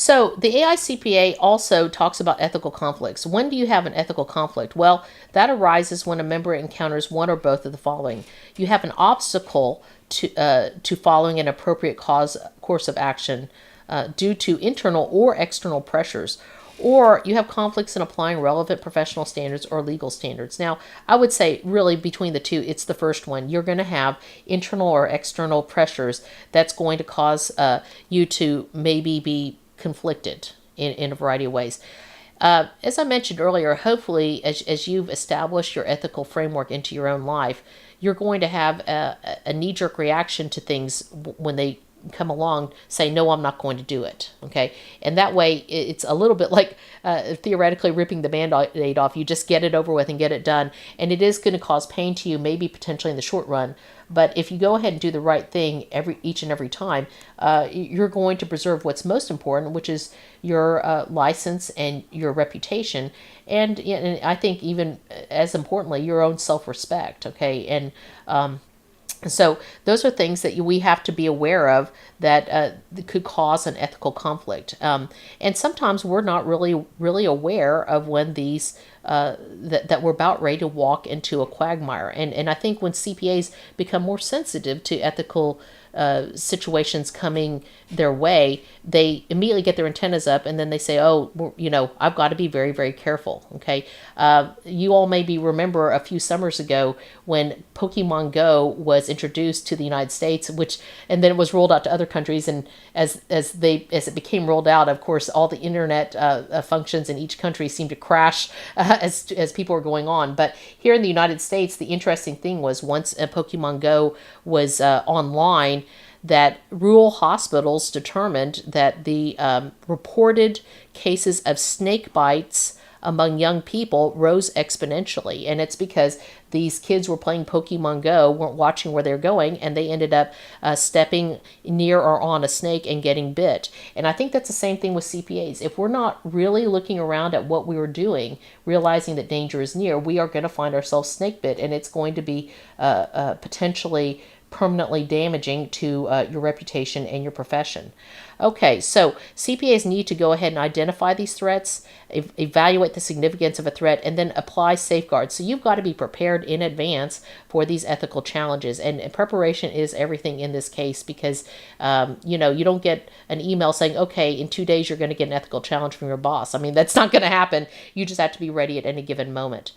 So the AICPA also talks about ethical conflicts. When do you have an ethical conflict? Well, that arises when a member encounters one or both of the following. You have an obstacle to following an appropriate course of action due to internal or external pressures, or you have conflicts in applying relevant professional standards or legal standards. Now, I would say really between the two, it's the first one. You're going to have internal or external pressures that's going to cause you to maybe be conflicted in a variety of ways. As I mentioned earlier, hopefully as you've established your ethical framework into your own life, you're going to have a knee-jerk reaction to things when they come along, say, no, I'm not going to do it. Okay. And that way it's a little bit like theoretically ripping the Band-Aid off. You just get it over with and get it done. And it is going to cause pain to you, maybe potentially in the short run. But if you go ahead and do the right thing each and every time, you're going to preserve what's most important, which is your license and your reputation. And I think even as importantly, your own self-respect. Okay. And, so those are things that we have to be aware of that could cause an ethical conflict. And sometimes we're not really aware of when these that we're about ready to walk into a quagmire. And I think when CPAs become more sensitive to ethical situations coming their way, they immediately get their antennas up and then they say, oh, I've got to be very, very careful. Okay. You all maybe remember a few summers ago when Pokemon Go was introduced to the United States, and then it was rolled out to other countries. And as it became rolled out, of course, all the internet functions in each country seemed to crash as people were going on. But here in the United States, the interesting thing was once Pokemon Go was online, that rural hospitals determined that the reported cases of snake bites among young people rose exponentially. And it's because these kids were playing Pokemon Go, weren't watching where they're going, and they ended up stepping near or on a snake and getting bit. And I think that's the same thing with CPAs. If we're not really looking around at what we were doing, realizing that danger is near, we are going to find ourselves snake bit, and it's going to be potentially permanently damaging to your reputation and your profession. Okay, so CPAs need to go ahead and identify these threats, evaluate the significance of a threat, and then apply safeguards. So you've got to be prepared in advance for these ethical challenges. And preparation is everything in this case because, you don't get an email saying, okay, in 2 days you're going to get an ethical challenge from your boss. I mean, that's not going to happen. You just have to be ready at any given moment.